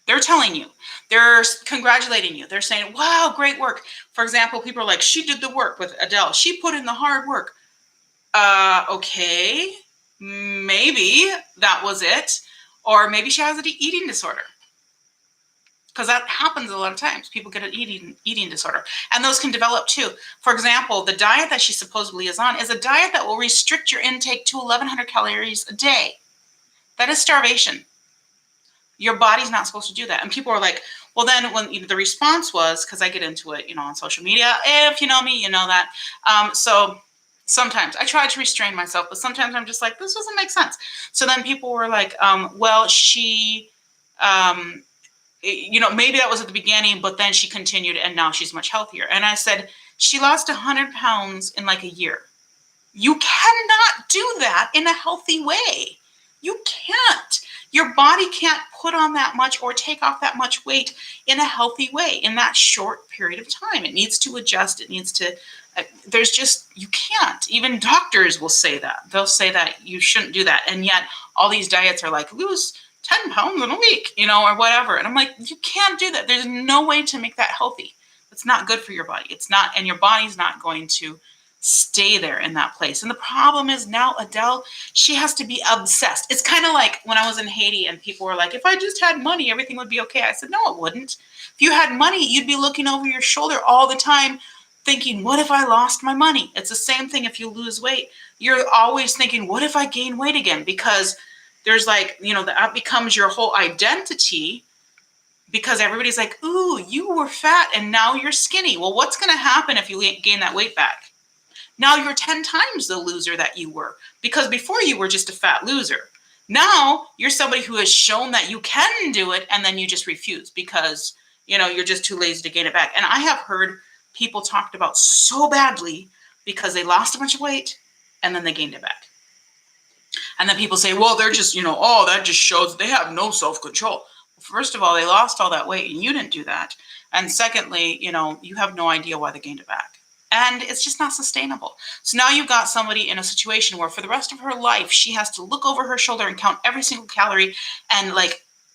They're telling you. They're congratulating you. They're saying, wow, great work. For example, people are like, she did the work with Adele. She put in the hard work. Okay, maybe that was it. Or maybe she has an eating disorder. Because that happens a lot of times. People get an eating disorder. And those can develop too. For example, the diet that she supposedly is on is a diet that will restrict your intake to 1,100 calories a day. That is starvation. Your body's not supposed to do that. And people are like, well, then when the response was, because I get into it, you know, on social media, if you know me, you know that. So sometimes I try to restrain myself, but sometimes I'm just like, this doesn't make sense. So then people were like, well, she, you know, maybe that was at the beginning, but then she continued and now she's much healthier. And I said, she lost 100 pounds in like a year. You cannot do that in a healthy way. You can't. Your body can't put on that much or take off that much weight in a healthy way in that short period of time. It needs to adjust. It needs to, you can't. Even doctors will say that. They'll say that you shouldn't do that. And yet all these diets are like, lose 10 pounds in a week, you know, or whatever. And I'm like, you can't do that. There's no way to make that healthy. It's not good for your body. It's not, and your body's not going to stay there in that place. And the problem is now Adele, she has to be obsessed. It's kind of like when I was in Haiti and people were like, if I just had money, everything would be okay. I said, no, it wouldn't. If you had money, you'd be looking over your shoulder all the time thinking, what if I lost my money? It's the same thing if you lose weight. You're always thinking, what if I gain weight again? Because there's like, you know, that becomes your whole identity because everybody's like, ooh, you were fat and now you're skinny. Well, what's going to happen if you gain that weight back? Now you're 10 times the loser that you were because before you were just a fat loser. Now you're somebody who has shown that you can do it and then you just refuse because You're just too lazy to gain it back. And I have heard people talked about so badly because they lost a bunch of weight and then they gained it back. And then people say, well, they're just, oh, that just shows they have no self-control. Well, first of all, they lost all that weight and you didn't do that. And secondly, you have no idea why they gained it back. And it's just not sustainable. So now you've got somebody in a situation where for the rest of her life, she has to look over her shoulder and count every single calorie and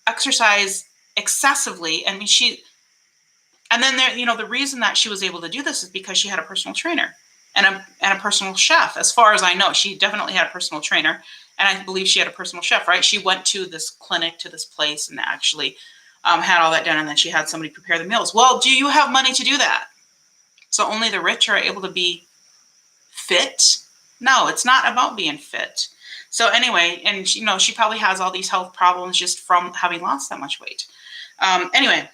exercise excessively. And then the reason that she was able to do this is because she had a personal trainer and a personal chef. As far as I know, she definitely had a personal trainer. And I believe she had a personal chef, right? She went to this clinic, to this place, and actually had all that done. And then she had somebody prepare the meals. Well, do you have money to do that? So only the rich are able to be fit? No, it's not about being fit. So anyway, and she probably has all these health problems just from having lost that much weight. Anyway,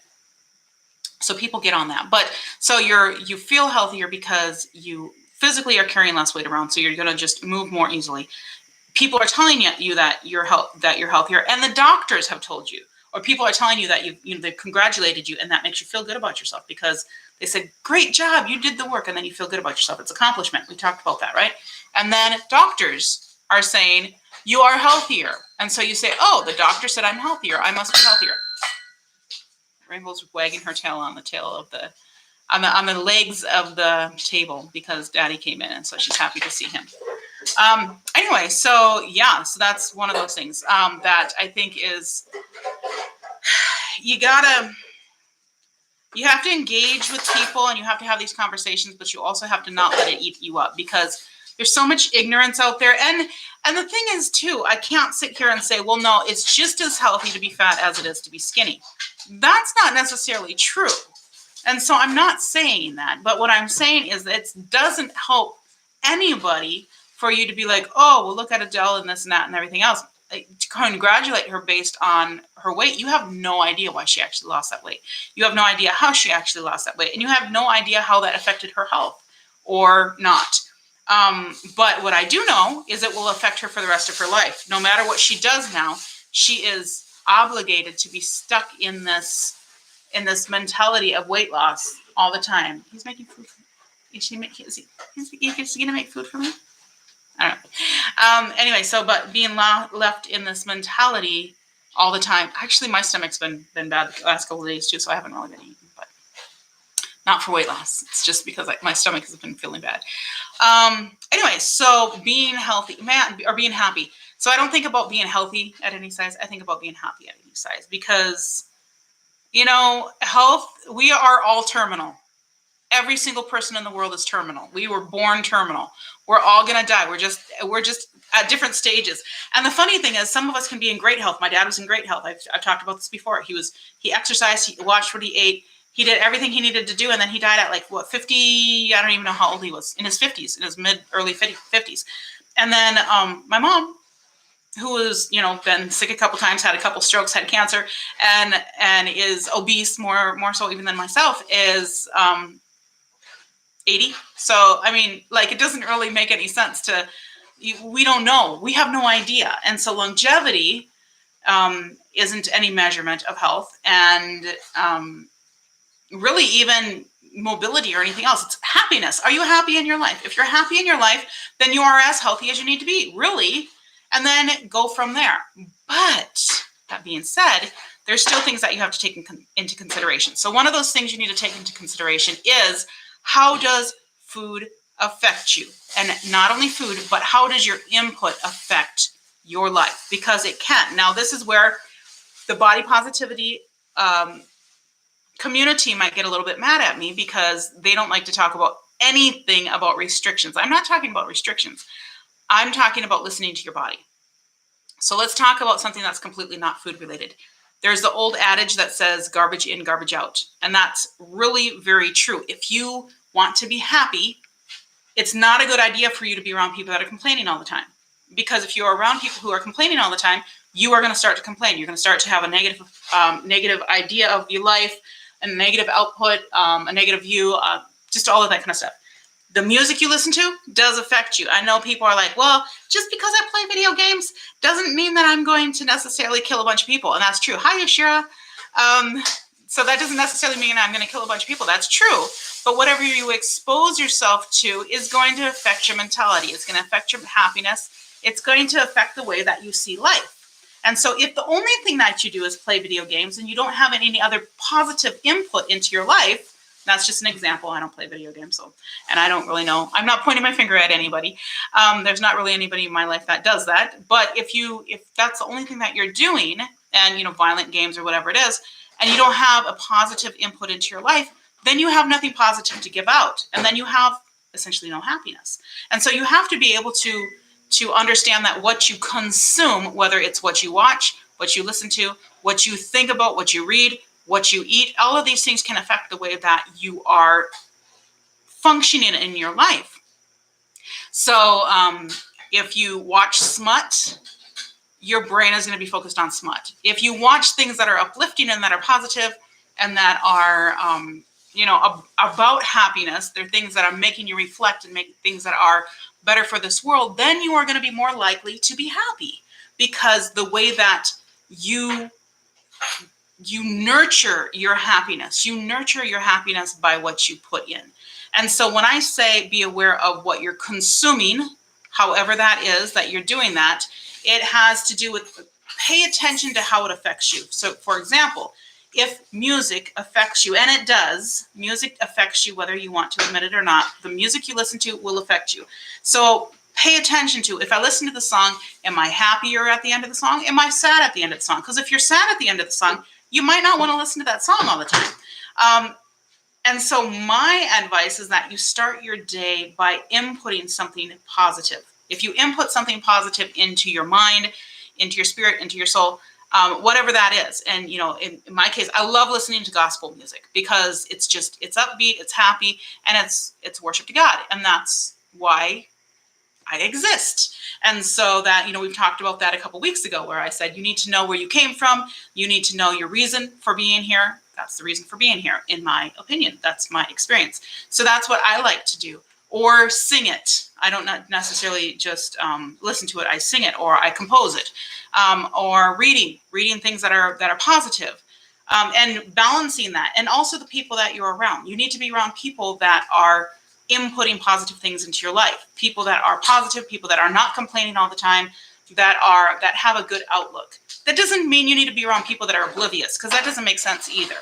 so people get on that. But so you feel healthier because you physically are carrying less weight around. So you're going to just move more easily. People are telling you that you're healthier, and the doctors have told you, or people are telling you that they've congratulated you, and that makes you feel good about yourself because they said, great job, you did the work, and then you feel good about yourself. It's accomplishment. We talked about that, right? And then doctors are saying, you are healthier. And so you say, oh, the doctor said I'm healthier. I must be healthier. Rainbow's wagging her tail on the tail of on the legs of the table because Daddy came in, and so she's happy to see him. Anyway, so that's one of those things that I think is you have to engage with people and you have to have these conversations, but you also have to not let it eat you up because there's so much ignorance out there. And the thing is too, I can't sit here and say, well, no, it's just as healthy to be fat as it is to be skinny. That's not necessarily true. And so I'm not saying that, but what I'm saying is that it doesn't help anybody for you to be like, oh, well, look at Adele and this and that and everything else. To congratulate her based on her weight. You have no idea why she actually lost that weight. You have no idea how she actually lost that weight. And you have no idea how that affected her health or not. But what I do know is it will affect her for the rest of her life. No matter what she does now, she is obligated to be stuck in this mentality of weight loss all the time. He's making food for me. Is he going to make food for me? I don't know. Anyway, but being left in this mentality all the time. Actually, my stomach's been bad the last couple of days too, so I haven't really been eating, but not for weight loss. It's just because my stomach has been feeling bad. Anyway, so being healthy, or being happy. So I don't think about being healthy at any size. I think about being happy at any size because, health, we are all terminal. Every single person in the world is terminal. We were born terminal. We're all going to die. We're just at different stages. And the funny thing is, some of us can be in great health. My dad was in great health. I've talked about this before. He exercised, he watched what he ate. He did everything he needed to do. And then he died at 50, I don't even know how old he was, in his 50s, in his early 50s. And then my mom, who was, been sick a couple times, had a couple strokes, had cancer, and is obese more so even than myself, is 80. So, it doesn't really make any sense we don't know. We have no idea. And so longevity isn't any measurement of health and really even mobility or anything else. It's happiness. Are you happy in your life? If you're happy in your life, then you are as healthy as you need to be, really. And then go from there. But that being said, there's still things that you have to take into consideration. So one of those things you need to take into consideration is, how does food affect you? And not only food, but how does your input affect your life? Because it can. Now, this is where the body positivity community might get a little bit mad at me because they don't like to talk about anything about restrictions. I'm not talking about restrictions. I'm talking about listening to your body. So let's talk about something that's completely not food related. There's the old adage that says garbage in, garbage out. And that's really very true. If you want to be happy, it's not a good idea for you to be around people that are complaining all the time. Because if you're around people who are complaining all the time, you are going to start to complain. You're going to start to have a negative idea of your life, a negative output, a negative view, just all of that kind of stuff. The music you listen to does affect you. I know people are like, well, just because I play video games doesn't mean that I'm going to necessarily kill a bunch of people. And that's true. Hi, Ashira. So that doesn't necessarily mean I'm going to kill a bunch of people. That's true. But whatever you expose yourself to is going to affect your mentality. It's going to affect your happiness. It's going to affect the way that you see life. And so if the only thing that you do is play video games and you don't have any other positive input into your life, that's just an example. I don't play video games, and I don't really know. I'm not pointing my finger at anybody. There's not really anybody in my life that does that. But if that's the only thing that you're doing, and violent games or whatever it is, and you don't have a positive input into your life, then you have nothing positive to give out, and then you have essentially no happiness. And so you have to be able to understand that what you consume, whether it's what you watch, what you listen to, what you think about, what you read, what you eat, all of these things can affect the way that you are functioning in your life. So if you watch smut, your brain is going to be focused on smut. If you watch things that are uplifting and that are positive and that are, about happiness, they're things that are making you reflect and make things that are better for this world, then you are going to be more likely to be happy, because the way that you nurture your happiness. You nurture your happiness by what you put in. And so when I say be aware of what you're consuming, however that is that you're doing that, it has to do with pay attention to how it affects you. So for example, if music affects you, and it does, music affects you whether you want to admit it or not. The music you listen to will affect you. So pay attention to, if I listen to the song, am I happier at the end of the song? Am I sad at the end of the song? Because if you're sad at the end of the song, you might not want to listen to that song all the time. And so my advice is that you start your day by inputting something positive. If you input something positive into your mind, into your spirit, into your soul, whatever that is. And, in my case, I love listening to gospel music because it's upbeat, it's happy, and it's worship to God. And that's why I exist. And so that, we've talked about that a couple weeks ago, where I said, you need to know where you came from. You need to know your reason for being here. That's the reason for being here, in my opinion. That's my experience. So that's what I like to do. Or sing it. I don't necessarily just listen to it. I sing it, or I compose it. Or reading things that are positive. And balancing that. And also the people that you're around. You need to be around people that are inputting positive things into your life. People that are positive, people that are not complaining all the time, that have a good outlook. That doesn't mean you need to be around people that are oblivious, because that doesn't make sense either.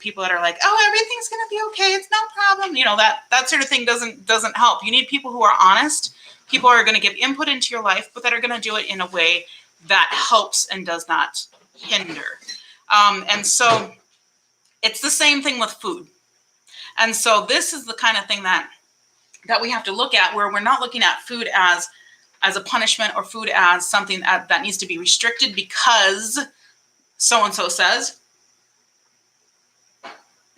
People that are like, oh, everything's going to be okay, it's no problem. That sort of thing doesn't help. You need people who are honest, people who are going to give input into your life, but that are going to do it in a way that helps and does not hinder. And so it's the same thing with food. And so this is the kind of thing that we have to look at, where we're not looking at food as a punishment, or food as something that needs to be restricted because so-and-so says.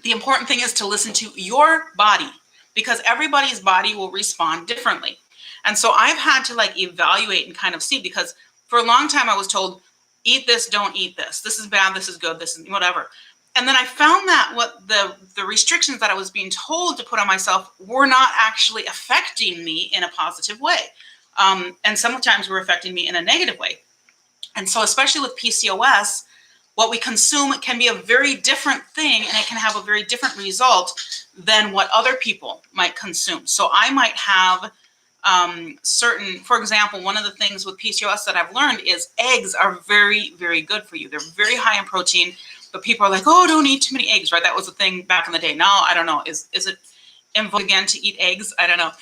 The important thing is to listen to your body, because everybody's body will respond differently. And so I've had to evaluate and kind of see, because for a long time I was told, eat this, don't eat this. This is bad, this is good, this is whatever. And then I found that what the restrictions that I was being told to put on myself were not actually affecting me in a positive way. And sometimes were affecting me in a negative way. And so especially with PCOS, what we consume can be a very different thing, and it can have a very different result than what other people might consume. So I might have for example, one of the things with PCOS that I've learned is eggs are very, very good for you. They're very high in protein, but people are like, oh, don't eat too many eggs, right? That was a thing back in the day. Now, I don't know. Is it in vogue again to eat eggs? I don't know.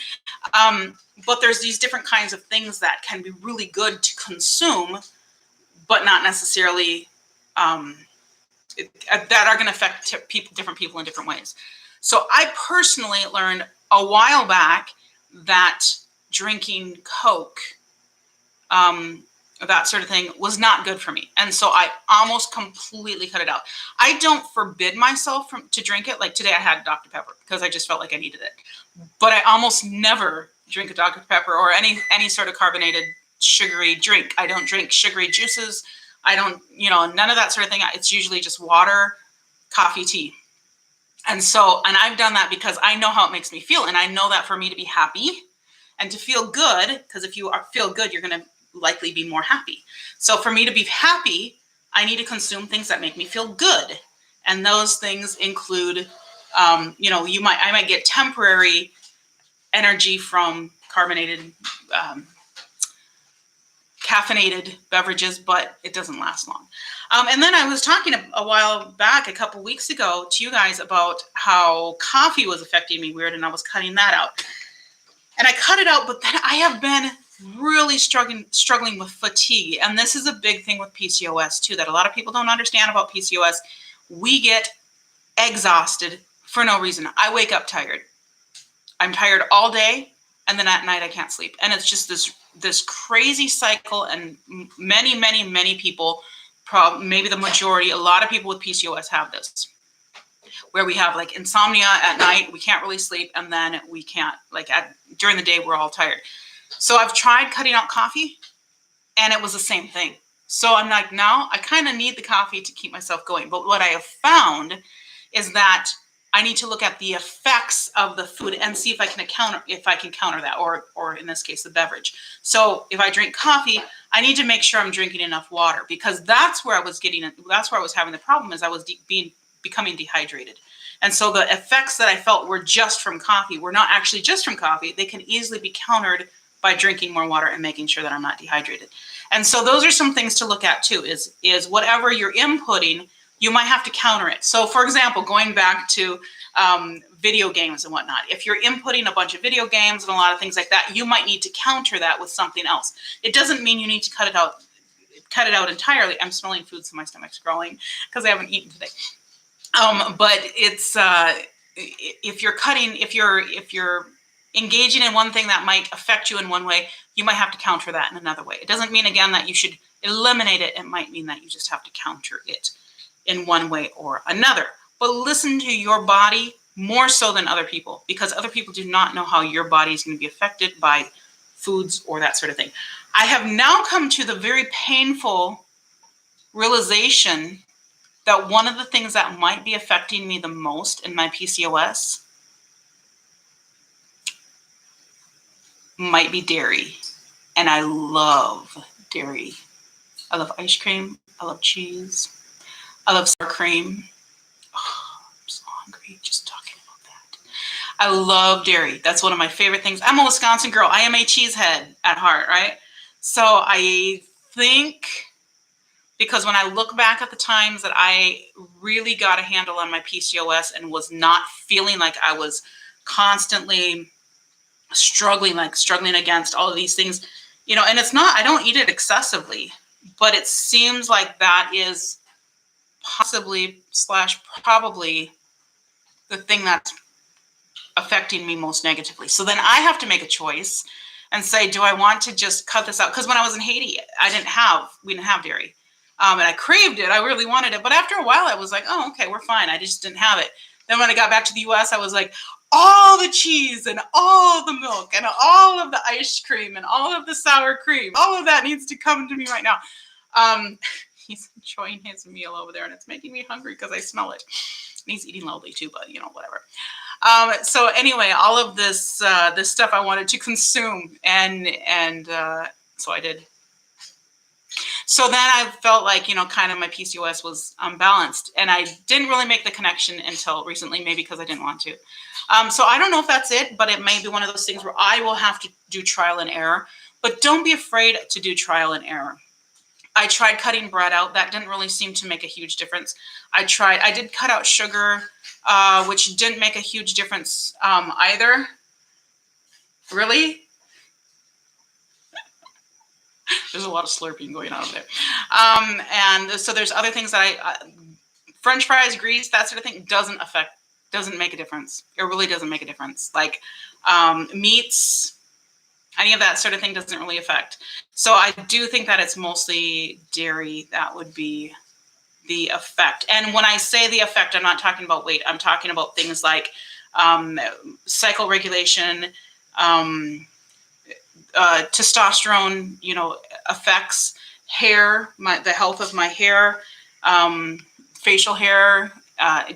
But there's these different kinds of things that can be really good to consume, but not necessarily that are going to affect different people in different ways. So I personally learned a while back that drinking Coke, that sort of thing, was not good for me. And so I almost completely cut it out. I don't forbid myself to drink it. Like today I had Dr. Pepper because I just felt like I needed it. But I almost never drink a Dr. Pepper or any sort of carbonated sugary drink. I don't drink sugary juices. I don't, none of that sort of thing. It's usually just water, coffee, tea. And I've done that because I know how it makes me feel. And I know that for me to be happy and to feel good, because if you feel good, you're going to likely be more happy. So for me to be happy, I need to consume things that make me feel good. And those things include, you know, I might get temporary energy from carbonated, caffeinated beverages, but it doesn't last long. And then I was talking a while back, a couple weeks ago, to you guys about how coffee was affecting me weird, and I was cutting that out. And I cut it out, but then I have been really struggling with fatigue. And this is a big thing with PCOS too, that a lot of people don't understand about PCOS. We get exhausted for no reason. I wake up tired. I'm tired all day, and then at night I can't sleep. And it's just this crazy cycle, and many people, maybe the majority, a lot of people with PCOS have this, where we have like insomnia at night, we can't really sleep, and then we can't, like during the day, we're all tired. So I've tried cutting out coffee, and it was the same thing. So I'm like, now I kind of need the coffee to keep myself going. But what I have found is that I need to look at the effects of the food and see if I can counter that, or in this case, the beverage. So if I drink coffee, I need to make sure I'm drinking enough water, because that's where I was having the problem, is I was becoming dehydrated. And so the effects that I felt were just from coffee were not actually just from coffee. They can easily be countered by drinking more water and making sure that I'm not dehydrated. And so those are some things to look at too, is whatever you're inputting, you might have to counter it. So for example, going back to video games and whatnot, if you're inputting a bunch of video games and a lot of things like that, you might need to counter that with something else. It doesn't mean you need to cut it out entirely. I'm smelling food, so my stomach's growling because I haven't eaten today. But it's if you're engaging in one thing that might affect you in one way, you might have to counter that in another way. It doesn't mean, again, that you should eliminate it. It might mean that you just have to counter it in one way or another. But listen to your body more so than other people, because other people do not know how your body is going to be affected by foods or that sort of thing. I have now come to the very painful realization that one of the things that might be affecting me the most in my PCOS might be dairy. And I love dairy. I love ice cream. I love cheese. I love sour cream. Oh, I'm so hungry just talking about that. I love dairy. That's one of my favorite things. I'm a Wisconsin girl. I am a cheesehead at heart, right? So I think, because when I look back at the times that I really got a handle on my PCOS and was not feeling like I was constantly struggling against all of these things, you know, and it's not, I don't eat it excessively, but it seems like that is possibly / probably the thing that's affecting me most negatively. So then I have to make a choice and say, do I want to just cut this out? Because when I was in Haiti, we didn't have dairy. And I craved it. I really wanted it. But after a while, I was like, oh, okay, we're fine. I just didn't have it. Then when I got back to the US, I was like, all the cheese and all the milk and all of the ice cream and all of the sour cream, all of that needs to come to me right now. He's enjoying his meal over there, and it's making me hungry because I smell it. And he's eating loudly too, but you know, whatever. So anyway, all of this stuff I wanted to consume, and so I did. So then I felt like, you know, kind of my PCOS was unbalanced, and I didn't really make the connection until recently, maybe because I didn't want to. So I don't know if that's it, but it may be one of those things where I will have to do trial and error. But don't be afraid to do trial and error. I tried cutting bread out. That didn't really seem to make a huge difference. I did cut out sugar, which didn't make a huge difference either. Really? There's a lot of slurping going on over there. And so there's other things that French fries, grease, that sort of thing doesn't make a difference. It really doesn't make a difference. Like meats, any of that sort of thing doesn't really affect. So I do think that it's mostly dairy that would be the effect. And when I say the effect, I'm not talking about weight. I'm talking about things like cycle regulation, testosterone, you know, affects hair, the health of my hair, facial hair,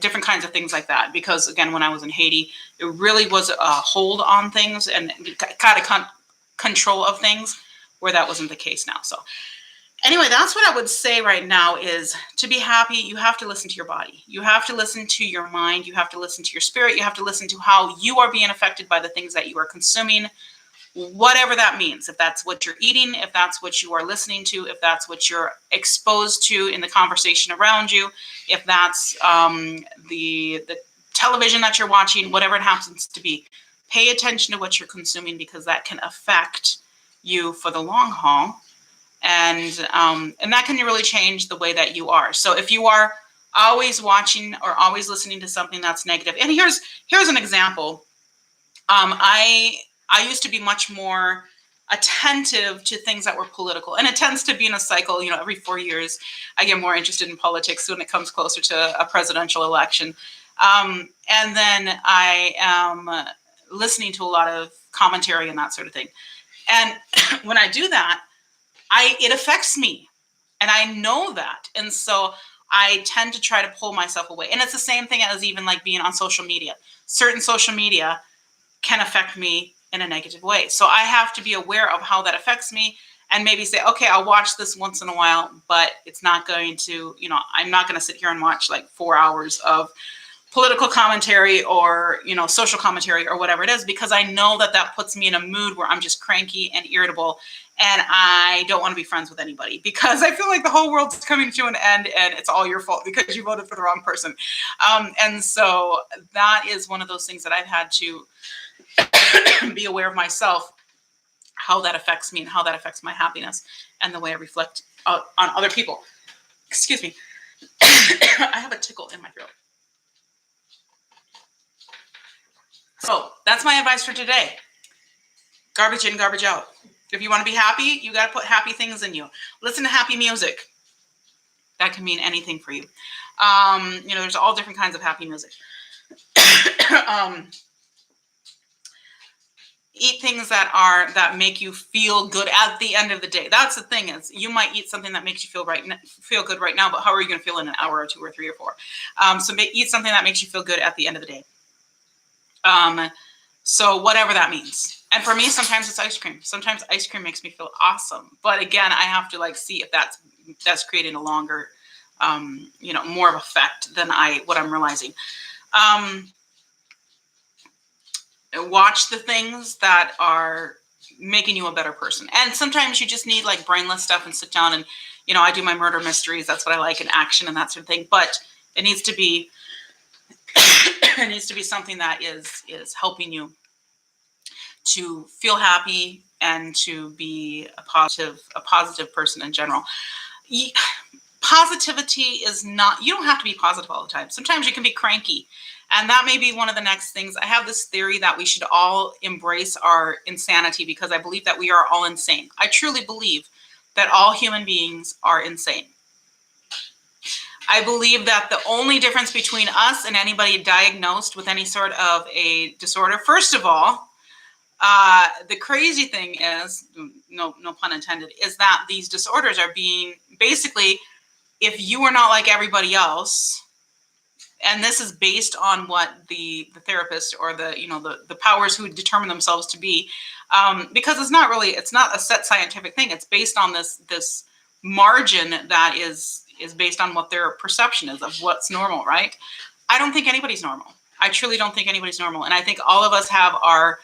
different kinds of things like that. Because again, when I was in Haiti, it really was a hold on things and kind of control of things, where that wasn't the case now. So Anyway, that's what I would say right now is to be happy, you have to listen to your body. You have to listen to your mind. You have to listen to your spirit. You have to listen to how you are being affected by the things that you are consuming, whatever that means. If that's what you're eating, if that's what you are listening to, if that's what you're exposed to in the conversation around you, if that's the television that you're watching, whatever it happens to be, pay attention to what you're consuming because that can affect you for the long haul. And that can really change the way that you are. So if you are always watching or always listening to something that's negative, and here's an example. I used to be much more attentive to things that were political, and it tends to be in a cycle. Every 4 years, I get more interested in politics when it comes closer to a presidential election, and then I am listening to a lot of commentary and that sort of thing. And when I do that, it affects me, and I know that. And so I tend to try to pull myself away. And it's the same thing as even like being on social media. Certain social media can affect me in a negative way. So I have to be aware of how that affects me and maybe say, okay, I'll watch this once in a while, but it's not going to, I'm not going to sit here and watch like 4 hours of political commentary or, social commentary or whatever it is, because I know that puts me in a mood where I'm just cranky and irritable. And I don't want to be friends with anybody because I feel like the whole world's coming to an end and it's all your fault because you voted for the wrong person. And so that is one of those things that I've had to be aware of myself, how that affects me and how that affects my happiness and the way I reflect on other people. Excuse me. I have a tickle in my throat. So that's my advice for today. Garbage in, garbage out. If you want to be happy, you got to put happy things in you. Listen to happy music. That can mean anything for you. There's all different kinds of happy music. Eat things that make you feel good at the end of the day. That's the thing, is you might eat something that makes you feel good right now, but how are you going to feel in an hour or 2 or 3 or 4? So eat something that makes you feel good at the end of the day. So whatever that means. And for me, sometimes it's ice cream. Sometimes ice cream makes me feel awesome. But again, I have to see if that's creating a longer, more of effect than what I'm realizing. Watch the things that are making you a better person. And sometimes you just need brainless stuff and sit down and, I do my murder mysteries. That's what I like, and action and that sort of thing. But it needs to be, something that is helping you to feel happy and to be a positive person in general. Positivity is not, you don't have to be positive all the time. Sometimes you can be cranky. And that may be one of the next things. I have this theory that we should all embrace our insanity because I believe that we are all insane. I truly believe that all human beings are insane. I believe that the only difference between us and anybody diagnosed with any sort of a disorder, first of all, the crazy thing is, no pun intended, is that these disorders are being basically, if you are not like everybody else, and this is based on what the therapist or the powers who determine themselves to be, because it's not a set scientific thing. It's based on this margin that is based on what their perception is of what's normal, right? I don't think anybody's normal. I truly don't think anybody's normal. And I think all of us have our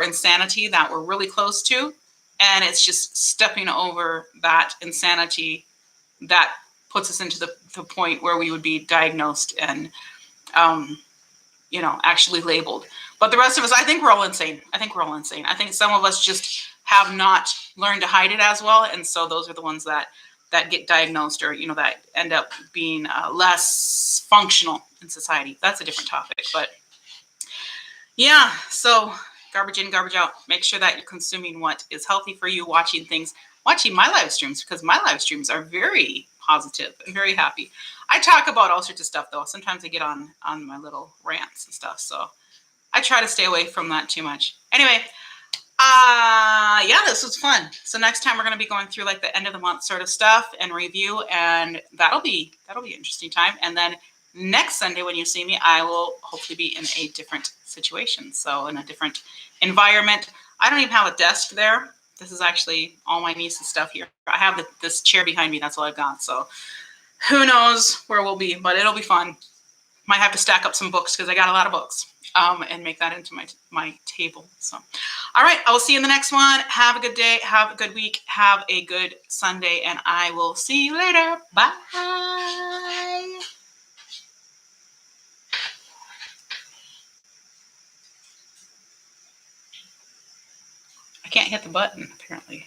insanity that we're really close to. And it's just stepping over that insanity that puts us into the point where we would be diagnosed and, actually labeled. But the rest of us, I think we're all insane. I think some of us just have not learned to hide it as well. And so those are the ones that get diagnosed or, that end up being less functional in society. That's a different topic. But yeah, so garbage in, garbage out. Make sure that you're consuming what is healthy for you, watching my live streams, because my live streams are very positive and very happy. I talk about all sorts of stuff, though. Sometimes I get on my little rants and stuff. So I try to stay away from that too much. Anyway, this was fun. So next time we're going to be going through the end of the month sort of stuff and review, and that'll be an interesting time. And then next Sunday when you see me, I will hopefully be in a different situation. So in a different environment. I don't even have a desk there. This is actually all my niece's stuff here. I have this chair behind me. That's all I've got. So who knows where we'll be, but it'll be fun. Might have to stack up some books because I got a lot of books, and make that into my table. So, all right, I will see you in the next one. Have a good day. Have a good week. Have a good Sunday, and I will see you later. Bye. I can't hit the button, apparently.